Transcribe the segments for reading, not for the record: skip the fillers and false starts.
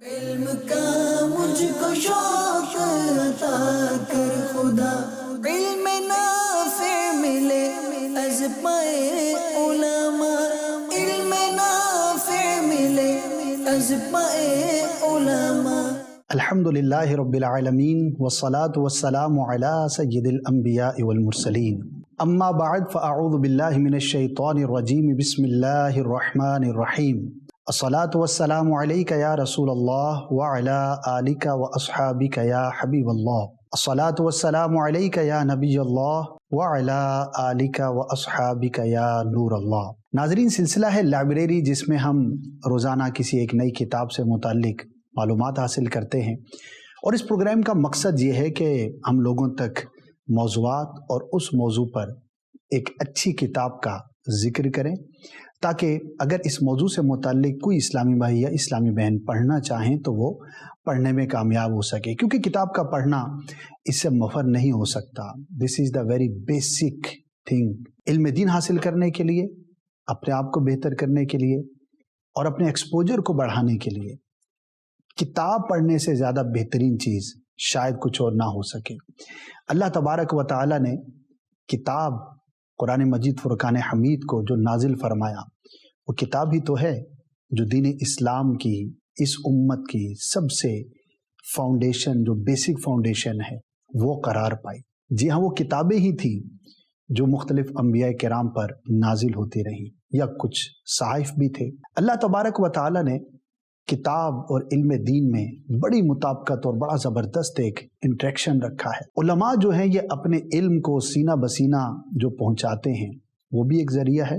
علم کا مجھ کو شوق عطا کر خدا، علم نافع ملے از پائے علماء، علم نافع ملے از پائے علماء۔ الحمدللہ رب العالمین والصلاة والسلام علی سید الانبیاء والمرسلین، اما بعد فاعوذ باللہ من الشیطان الرجیم، بسم اللہ الرحمن الرحیم۔ الصلاة والسلام علیک یا رسول اللہ وعلی آلک واصحابک یا حبیب اللہ، الصلاة والسلام علیک یا نبی اللہ وعلی آلک واصحابک یا نور اللہ۔ ناظرین، سلسلہ ہے لائبریری، جس میں ہم روزانہ کسی ایک نئی کتاب سے متعلق معلومات حاصل کرتے ہیں، اور اس پروگرام کا مقصد یہ ہے کہ ہم لوگوں تک موضوعات اور اس موضوع پر ایک اچھی کتاب کا ذکر کریں، تاکہ اگر اس موضوع سے متعلق کوئی اسلامی بھائی یا اسلامی بہن پڑھنا چاہیں تو وہ پڑھنے میں کامیاب ہو سکے، کیونکہ کتاب کا پڑھنا اس سے مفر نہیں ہو سکتا۔ دس از دا ویری بیسک تھنگ، علم دین حاصل کرنے کے لیے، اپنے آپ کو بہتر کرنے کے لیے اور اپنے ایکسپوجر کو بڑھانے کے لیے کتاب پڑھنے سے زیادہ بہترین چیز شاید کچھ اور نہ ہو سکے۔ اللہ تبارک و تعالی نے کتاب قرآن مجید فرقان حمید کو جو نازل فرمایا، وہ کتاب ہی تو ہے جو دین اسلام کی، اس امت کی سب سے فاؤنڈیشن، جو بیسک فاؤنڈیشن ہے، وہ قرار پائی۔ جی ہاں، وہ کتابیں ہی تھیں جو مختلف انبیاء کرام پر نازل ہوتی رہیں، یا کچھ صحائف بھی تھے۔ اللہ تبارک و تعالی نے کتاب اور علم دین میں بڑی مطابقت اور بڑا زبردست ایک انٹریکشن رکھا ہے۔ علماء جو ہیں یہ اپنے علم کو سینہ بسینہ جو پہنچاتے ہیں، وہ بھی ایک ذریعہ ہے،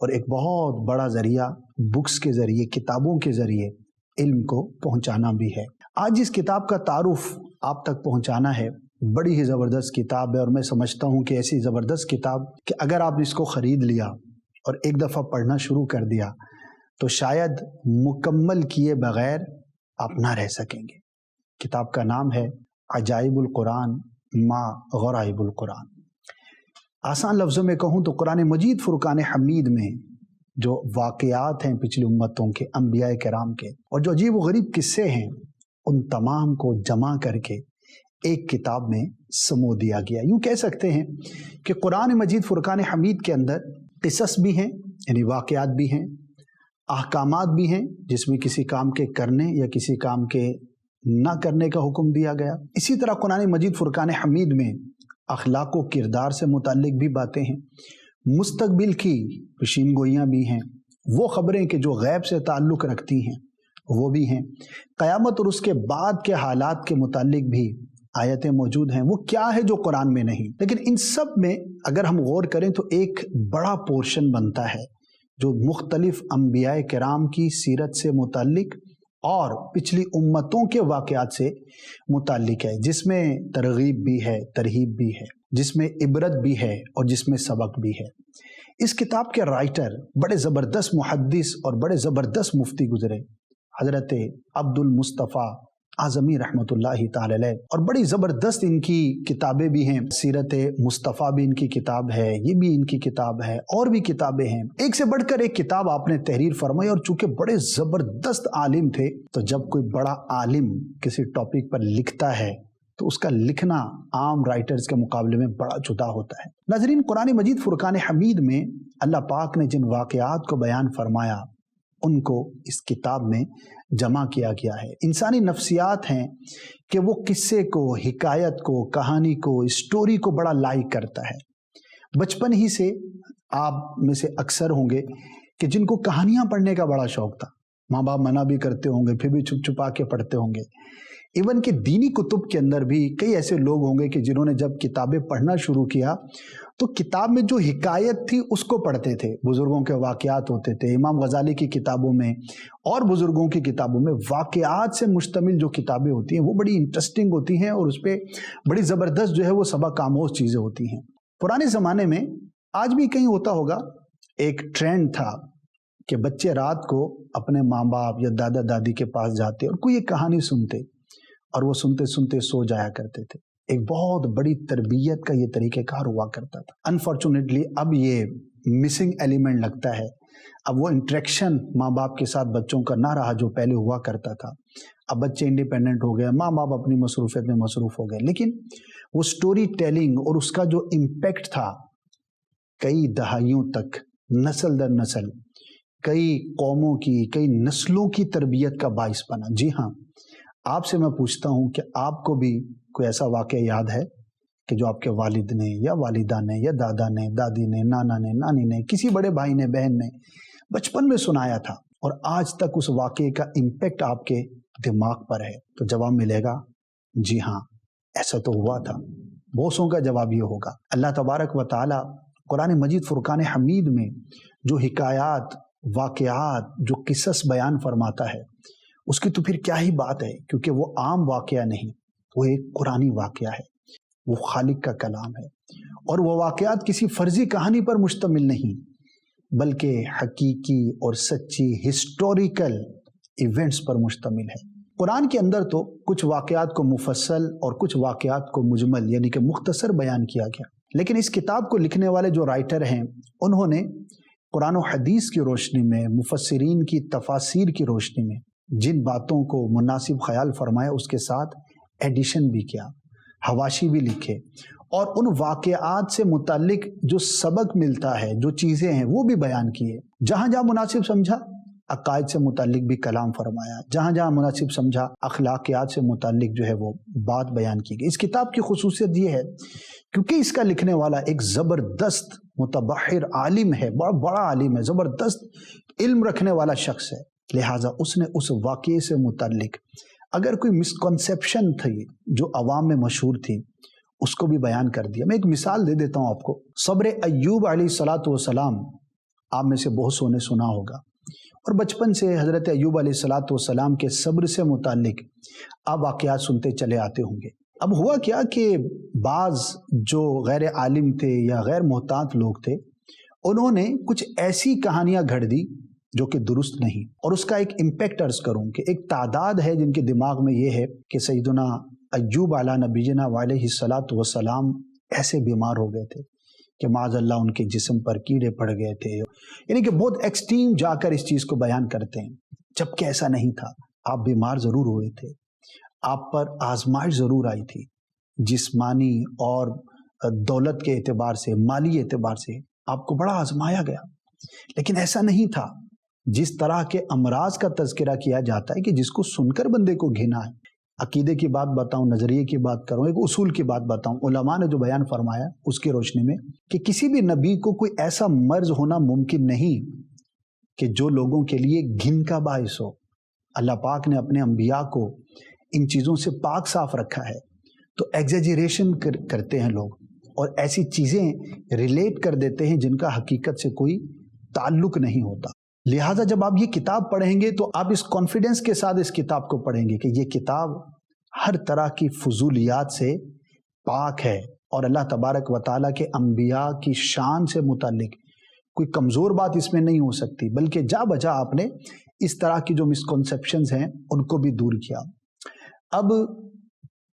اور ایک بہت بڑا ذریعہ بکس کے ذریعے، کتابوں کے ذریعے علم کو پہنچانا بھی ہے۔ آج اس کتاب کا تعارف آپ تک پہنچانا ہے۔ بڑی ہی زبردست کتاب ہے، اور میں سمجھتا ہوں کہ ایسی زبردست کتاب کہ اگر آپ اس کو خرید لیا اور ایک دفعہ پڑھنا شروع کر دیا تو شاید مکمل کیے بغیر آپ نہ رہ سکیں گے۔ کتاب کا نام ہے عجائب القرآن ما غرائب القرآن۔ آسان لفظوں میں کہوں تو قرآن مجید فرقان حمید میں جو واقعات ہیں پچھلی امتوں کے، انبیاء کرام کے، اور جو عجیب و غریب قصے ہیں، ان تمام کو جمع کر کے ایک کتاب میں سمو دیا گیا۔ یوں کہہ سکتے ہیں کہ قرآن مجید فرقان حمید کے اندر قصص بھی ہیں، یعنی واقعات بھی ہیں، احکامات بھی ہیں جس میں کسی کام کے کرنے یا کسی کام کے نہ کرنے کا حکم دیا گیا۔ اسی طرح قرآن مجید فرقان حمید میں اخلاق و کردار سے متعلق بھی باتیں ہیں، مستقبل کی پیشین گوئیاں بھی ہیں، وہ خبریں کہ جو غیب سے تعلق رکھتی ہیں وہ بھی ہیں، قیامت اور اس کے بعد کے حالات کے متعلق بھی آیتیں موجود ہیں۔ وہ کیا ہے جو قرآن میں نہیں؟ لیکن ان سب میں اگر ہم غور کریں تو ایک بڑا پورشن بنتا ہے جو مختلف انبیاء کرام کی سیرت سے متعلق اور پچھلی امتوں کے واقعات سے متعلق ہے، جس میں ترغیب بھی ہے، ترہیب بھی ہے، جس میں عبرت بھی ہے اور جس میں سبق بھی ہے۔ اس کتاب کے رائٹر بڑے زبردست محدث اور بڑے زبردست مفتی گزرے، حضرت عبد المصطفیٰ اعظمی رحمۃ اللہ تعالی علیہ، اور بڑی زبردست ان کی کتابیں بھی ہیں۔ سیرت مصطفیٰ بھی ان کی کتاب ہے، یہ بھی ان کی کتاب ہے، اور بھی کتابیں ہیں۔ ایک سے بڑھ کر ایک کتاب آپ نے تحریر فرمائی، اور چونکہ بڑے زبردست عالم تھے، تو جب کوئی بڑا عالم کسی ٹاپک پر لکھتا ہے تو اس کا لکھنا عام رائٹرز کے مقابلے میں بڑا جدا ہوتا ہے۔ ناظرین، قرآن مجید فرقان حمید میں اللہ پاک نے جن واقعات کو بیان فرمایا، ان کو اس کتاب میں جمع کیا گیا ہے۔ انسانی نفسیات ہیں کہ وہ قصے کو، حکایت کو، کہانی کو، اسٹوری کو بڑا لائک کرتا ہے۔ بچپن ہی سے آپ میں سے اکثر ہوں گے کہ جن کو کہانیاں پڑھنے کا بڑا شوق تھا، ماں باپ منع بھی کرتے ہوں گے، پھر بھی چھپ چھپا کے پڑھتے ہوں گے۔ ایون کہ دینی کتب کے اندر بھی کئی ایسے لوگ ہوں گے کہ جنہوں نے جب کتابیں پڑھنا شروع کیا تو کتاب میں جو حکایت تھی اس کو پڑھتے تھے، بزرگوں کے واقعات ہوتے تھے۔ امام غزالی کی کتابوں میں اور بزرگوں کی کتابوں میں واقعات سے مشتمل جو کتابیں ہوتی ہیں وہ بڑی انٹرسٹنگ ہوتی ہیں، اور اس پہ بڑی زبردست جو ہے وہ سبق آموز چیزیں ہوتی ہیں۔ پرانے زمانے میں، آج بھی کہیں ہوتا ہوگا، ایک ٹرینڈ تھا کہ بچے رات کو اپنے ماں باپ یا دادا دادی کے پاس جاتے اور کوئی ایک کہانی سنتے، اور وہ سنتے سنتے سو جایا کرتے تھے۔ ایک بہت بڑی تربیت کا یہ طریقہ کار ہوا کرتا تھا۔ انفارچونیٹلی اب یہ مسنگ ایلیمنٹ لگتا ہے اب وہ انٹریکشن ماں باپ کے ساتھ بچوں کا نہ رہا جو پہلے ہوا کرتا تھا. اب بچے انڈیپینڈنٹ ہو گئے, ماں باپ اپنی مصروفیت میں مصروف ہو گئے, لیکن وہ سٹوری ٹیلنگ اور اس کا جو امپیکٹ تھا کئی دہائیوں تک, نسل در نسل, کئی قوموں کی, کئی نسلوں کی تربیت کا باعث بنا. جی ہاں, آپ سے میں پوچھتا ہوں کہ آپ کو بھی کوئی ایسا واقعہ یاد ہے کہ جو آپ کے والد نے یا والدہ نے یا دادا نے, دادی نے, نانا نے, نانی نے, کسی بڑے بھائی نے, بہن نے بچپن میں سنایا تھا اور آج تک اس واقعے کا امپیکٹ آپ کے دماغ پر ہے؟ تو جواب ملے گا جی ہاں, ایسا تو ہوا تھا. بہتوں کا جواب یہ ہوگا. اللہ تبارک و تعالی قرآن مجید فرقان حمید میں جو حکایات, واقعات, جو قصص بیان فرماتا ہے اس کی تو پھر کیا ہی بات ہے, کیونکہ وہ عام واقعہ نہیں, وہ ایک قرآنی واقعہ ہے, وہ خالق کا کلام ہے. اور وہ واقعات کسی فرضی کہانی پر مشتمل نہیں بلکہ حقیقی اور سچی ہسٹوریکل ایونٹس پر مشتمل ہے. قرآن کے اندر تو کچھ واقعات کو مفصل اور کچھ واقعات کو مجمل یعنی کہ مختصر بیان کیا گیا, لیکن اس کتاب کو لکھنے والے جو رائٹر ہیں انہوں نے قرآن و حدیث کی روشنی میں, مفسرین کی تفاسیر کی روشنی میں جن باتوں کو مناسب خیال فرمایا اس کے ساتھ ایڈیشن بھی کیا, حواشی بھی لکھے, اور ان واقعات سے متعلق جو سبق ملتا ہے, جو چیزیں ہیں وہ بھی بیان کیے. جہاں جہاں مناسب سمجھا عقائد سے متعلق بھی کلام فرمایا, جہاں جہاں مناسب سمجھا اخلاقیات سے متعلق جو ہے وہ بات بیان کی گئی. اس کتاب کی خصوصیت یہ ہے کیونکہ اس کا لکھنے والا ایک زبردست متبحر عالم ہے, بڑا عالم ہے, زبردست علم رکھنے والا شخص ہے, لہٰذا اس نے اس واقعے سے متعلق اگر کوئی مسکنسیپشن تھی جو عوام میں مشہور تھی اس کو بھی بیان کر دیا. میں ایک مثال دے دیتا ہوں آپ کو. صبر ایوب علیہ الصلاۃ والسلام آپ میں سے بہت سو نے سنا ہوگا, اور بچپن سے حضرت ایوب علیہ الصلاۃ والسلام کے صبر سے متعلق آپ واقعات سنتے چلے آتے ہوں گے. اب ہوا کیا کہ بعض جو غیر عالم تھے یا غیر محتاط لوگ تھے انہوں نے کچھ ایسی کہانیاں گھڑ دی جو کہ درست نہیں, اور اس کا ایک امپیکٹ عرض کروں کہ ایک تعداد ہے جن کے دماغ میں یہ ہے کہ سیدنا ایوب علیہ نبینا علیہ الصلاۃ والسلام ایسے بیمار ہو گئے تھے کہ معاذ اللہ ان کے جسم پر کیڑے پڑ گئے تھے, یعنی کہ بہت ایکسٹریم جا کر اس چیز کو بیان کرتے ہیں, جبکہ ایسا نہیں تھا. آپ بیمار ضرور ہوئے تھے, آپ پر آزمائش ضرور آئی تھی, جسمانی اور دولت کے اعتبار سے, مالی اعتبار سے آپ کو بڑا آزمایا گیا, لیکن ایسا نہیں تھا جس طرح کے امراض کا تذکرہ کیا جاتا ہے کہ جس کو سن کر بندے کو گھنا ہے. عقیدے کی بات بتاؤں, نظریے کی بات کروں, ایک اصول کی بات بتاؤں, علماء نے جو بیان فرمایا اس کی روشنی میں کہ کسی بھی نبی کو کوئی ایسا مرض ہونا ممکن نہیں کہ جو لوگوں کے لیے گھن کا باعث ہو. اللہ پاک نے اپنے انبیاء کو ان چیزوں سے پاک صاف رکھا ہے, تو ایگزیجریشن کرتے ہیں لوگ اور ایسی چیزیں ریلیٹ کر دیتے ہیں جن کا حقیقت سے کوئی تعلق نہیں ہوتا. لہٰذا جب آپ یہ کتاب پڑھیں گے تو آپ اس کانفیڈنس کے ساتھ اس کتاب کو پڑھیں گے کہ یہ کتاب ہر طرح کی فضولیات سے پاک ہے, اور اللہ تبارک و تعالیٰ کے انبیاء کی شان سے متعلق کوئی کمزور بات اس میں نہیں ہو سکتی, بلکہ جا بجا آپ نے اس طرح کی جو مسکنسیپشنز ہیں ان کو بھی دور کیا. اب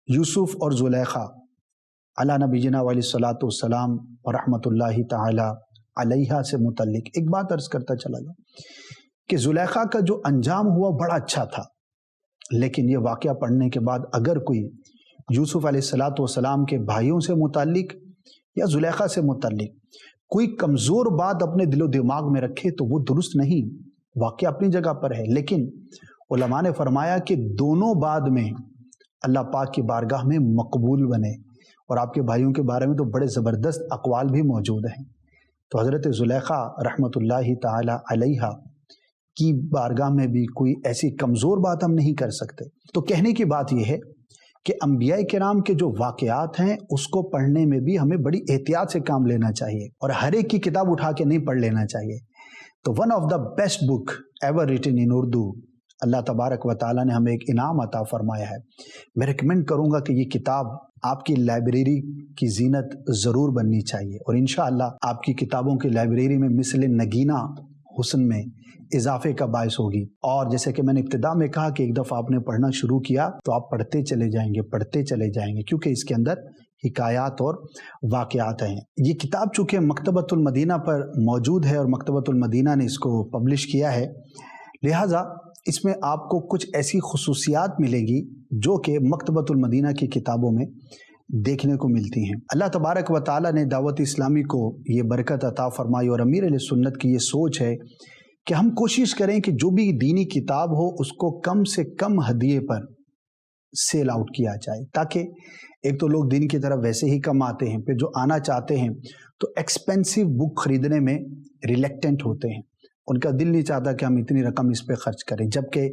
یوسف اور زلیخا علی نبینا علیہ الصلاۃ والسلام ورحمۃ اللہ تعالی علیہ سے متعلق ایک بات عرض کرتا چلا گیا کہ زلیخا کا جو انجام ہوا بڑا اچھا تھا, لیکن یہ واقعہ پڑھنے کے بعد اگر کوئی یوسف علیہ الصلاۃ والسلام کے بھائیوں سے متعلق یا زلیخا سے متعلق کوئی کمزور بات اپنے دل و دماغ میں رکھے تو وہ درست نہیں. واقعہ اپنی جگہ پر ہے, لیکن علماء نے فرمایا کہ دونوں بعد میں اللہ پاک کی بارگاہ میں مقبول بنے, اور آپ کے بھائیوں کے بارے میں تو بڑے زبردست اقوال بھی موجود ہیں. تو حضرت زلیخا رحمۃ اللہ تعالی علیہ کی بارگاہ میں بھی کوئی ایسی کمزور بات ہم نہیں کر سکتے. تو کہنے کی بات یہ ہے کہ انبیاء کرام کے جو واقعات ہیں اس کو پڑھنے میں بھی ہمیں بڑی احتیاط سے کام لینا چاہیے, اور ہر ایک کی کتاب اٹھا کے نہیں پڑھ لینا چاہیے. تو one of the best book ever written in Urdu, اللہ تبارک و تعالیٰ نے ہمیں ایک انعام عطا فرمایا ہے. میں ریکمینڈ کروں گا کہ یہ کتاب آپ کی لائبریری کی زینت ضرور بننی چاہیے, اور انشاءاللہ آپ کی کتابوں کی لائبریری میں مثل نگینہ حسن میں اضافے کا باعث ہوگی. اور جیسے کہ میں نے ابتدا میں کہا کہ ایک دفعہ آپ نے پڑھنا شروع کیا تو آپ پڑھتے چلے جائیں گے, کیونکہ اس کے اندر حکایات اور واقعات ہیں۔ یہ کتاب چونکہ مکتبۃ المدینہ پر موجود ہے اور مکتبۃ المدینہ نے اس کو پبلش کیا ہے، لہٰذا اس میں آپ کو کچھ ایسی خصوصیات ملیں گی جو کہ مکتبۃ المدینہ کی کتابوں میں دیکھنے کو ملتی ہیں۔ اللہ تبارک و تعالیٰ نے دعوت اسلامی کو یہ برکت عطا فرمائی اور امیر اہل سنت کی یہ سوچ ہے کہ ہم کوشش کریں کہ جو بھی دینی کتاب ہو اس کو کم سے کم ہدیے پر سیل آؤٹ کیا جائے، تاکہ ایک تو لوگ دین کی طرف ویسے ہی کم آتے ہیں، پھر جو آنا چاہتے ہیں تو ایکسپینسو بک خریدنے میں ریلیکٹنٹ ہوتے ہیں، ان کا دل نہیں چاہتا کہ ہم اتنی رقم اس پہ خرچ کریں، جبکہ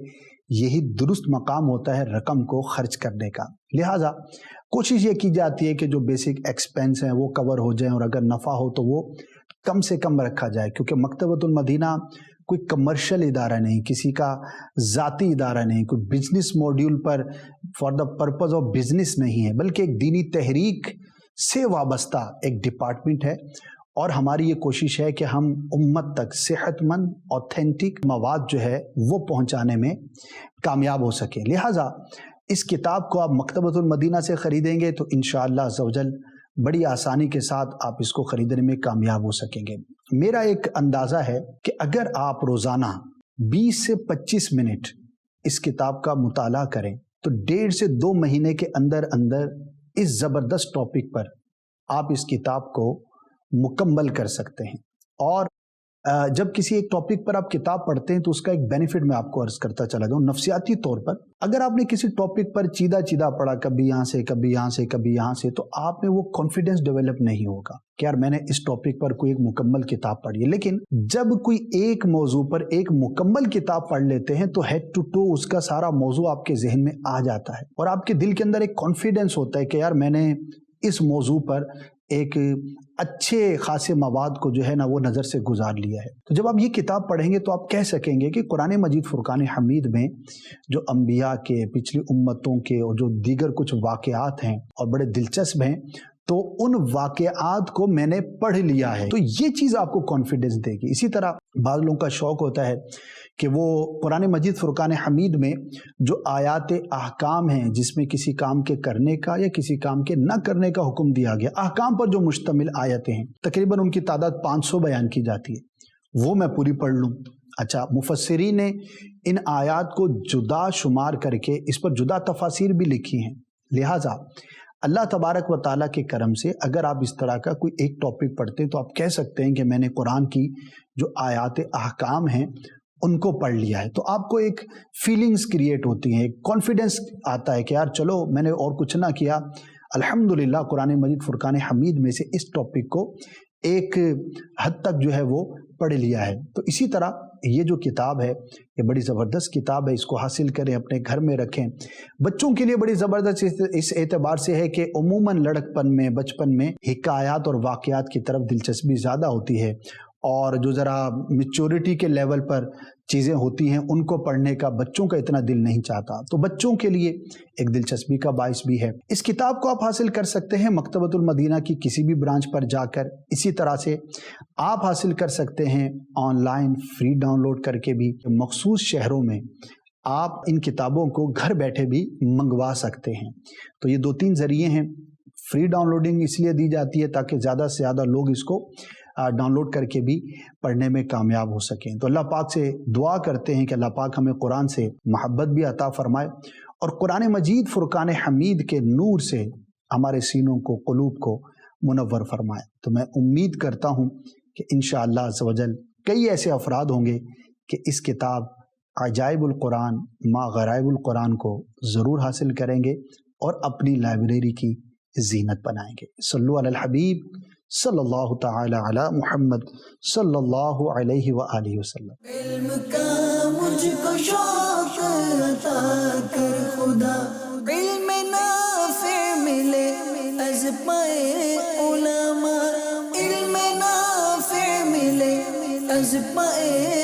یہی درست مقام ہوتا ہے رقم کو خرچ کرنے کا۔ لہٰذا کوشش یہ کی جاتی ہے کہ جو بیسک ایکسپینس ہیں وہ کور ہو جائیں، اور اگر نفع ہو تو وہ کم سے کم رکھا جائے، کیونکہ مکتبۃ المدینہ کوئی کمرشل ادارہ نہیں، کسی کا ذاتی ادارہ نہیں، کوئی business module per for the purpose of business نہیں ہے، بلکہ ایک دینی تحریک سے وابستہ ایک ڈپارٹمنٹ ہے، اور ہماری یہ کوشش ہے کہ ہم امت تک صحت مند اوتھینٹک مواد جو ہے وہ پہنچانے میں کامیاب ہو سکیں۔ لہٰذا اس کتاب کو آپ مکتبۃ المدینہ سے خریدیں گے تو انشاءاللہ عز و جل بڑی آسانی کے ساتھ آپ اس کو خریدنے میں کامیاب ہو سکیں گے۔ میرا ایک اندازہ ہے کہ اگر آپ روزانہ 20 سے 25 منٹ اس کتاب کا مطالعہ کریں تو 1.5 سے 2 مہینے کے اندر اندر اس زبردست ٹاپک پر آپ اس کتاب کو مکمل کر سکتے ہیں۔ اور جب کسی ایک ٹاپک پر آپ کتاب پڑھتے ہیں تو اس کا ایک بینیفٹ میں آپ کو عرض کرتا چلا جاؤں نفسیاتی طور پر۔ اگر آپ نے کسی ٹاپک پر چیدہ پڑھا، کبھی یہاں سے کبھی یہاں سے کبھی یہاں سے، تو آپ میں وہ کانفیڈنس ڈیولپ نہیں ہوگا کہ یار میں نے اس ٹاپک پر کوئی ایک مکمل کتاب پڑھی ہے۔ لیکن جب کوئی ایک موضوع پر ایک مکمل کتاب پڑھ لیتے ہیں تو ہیڈ ٹو ٹو اس کا سارا موضوع آپ کے ذہن میں آ جاتا ہے، اور آپ کے دل کے اندر ایک کانفیڈنس ہوتا ہے کہ یار میں نے اس موضوع پر ایک اچھے خاصے مواد کو جو ہے نا وہ نظر سے گزار لیا ہے۔ تو جب آپ یہ کتاب پڑھیں گے تو آپ کہہ سکیں گے کہ قرآن مجید فرقان حمید میں جو انبیاء کے، پچھلی امتوں کے اور جو دیگر کچھ واقعات ہیں اور بڑے دلچسپ ہیں، تو ان واقعات کو میں نے پڑھ لیا ہے، تو یہ چیز آپ کو کانفیڈنس دے گی۔ اسی طرح بعض لوگوں کا شوق ہوتا ہے کہ وہ قرآن مجید فرقان حمید میں جو آیات احکام ہیں، جس میں کسی کام کے کرنے کا یا کسی کام کے نہ کرنے کا حکم دیا گیا، احکام پر جو مشتمل آیتیں ہیں، تقریباً ان کی تعداد 500 بیان کی جاتی ہے، وہ میں پوری پڑھ لوں۔ اچھا، مفسرین نے ان آیات کو جدا شمار کر کے اس پر جدا تفاسیر بھی لکھی ہیں۔ لہٰذا اللہ تبارک و تعالیٰ کے کرم سے اگر آپ اس طرح کا کوئی ایک ٹاپک پڑھتے ہیں تو آپ کہہ سکتے ہیں کہ میں نے قرآن کی جو آیات احکام ہیں ان کو پڑھ لیا ہے، تو آپ کو ایک فیلنگز کریٹ ہوتی ہیں، ایک کانفیڈنس آتا ہے کہ یار چلو میں نے اور کچھ نہ کیا، الحمدللہ قرآن مجید فرقان حمید میں سے اس ٹاپک کو ایک حد تک جو ہے وہ پڑھ لیا ہے۔ تو اسی طرح یہ جو کتاب ہے یہ بڑی زبردست کتاب ہے، اس کو حاصل کریں، اپنے گھر میں رکھیں۔ بچوں کے لیے بڑی زبردست اس اعتبار سے ہے کہ عموماً لڑکپن میں، بچپن میں حکایات اور واقعات کی طرف دلچسپی زیادہ ہوتی ہے، اور جو ذرا میچورٹی کے لیول پر چیزیں ہوتی ہیں ان کو پڑھنے کا بچوں کا اتنا دل نہیں چاہتا، تو بچوں کے لیے ایک دلچسپی کا باعث بھی ہے۔ اس کتاب کو آپ حاصل کر سکتے ہیں مکتبۃ المدینہ کی کسی بھی برانچ پر جا کر، اسی طرح سے آپ حاصل کر سکتے ہیں online free download کر کے بھی۔ مخصوص شہروں میں آپ ان کتابوں کو گھر بیٹھے بھی منگوا سکتے ہیں۔ تو یہ 2-3 ذریعے ہیں۔ فری ڈاؤن لوڈنگ اس لیے دی جاتی ہے تاکہ زیادہ سے زیادہ لوگ اس کو ڈاؤن لوڈ کر کے بھی پڑھنے میں کامیاب ہو سکیں۔ تو اللہ پاک سے دعا کرتے ہیں کہ اللہ پاک ہمیں قرآن سے محبت بھی عطا فرمائے، اور قرآن مجید فرقان حمید کے نور سے ہمارے سینوں کو، قلوب کو منور فرمائے۔ تو میں امید کرتا ہوں کہ انشاءاللہ عز و جل کئی ایسے افراد ہوں گے کہ اس کتاب عجائب القرآن ما غرائب القرآن کو ضرور حاصل کریں گے اور اپنی لائبریری کی زینت بنائیں گے۔ صلو علی الحبیب صلی اللہ تعالی علی محمد صلی اللہ علیہ وآلہ وسلم۔ علم کا مجھ کو شوق عطا کر خدا، علم نافع ملے از پائے علماء، علم نافع ملے از پائے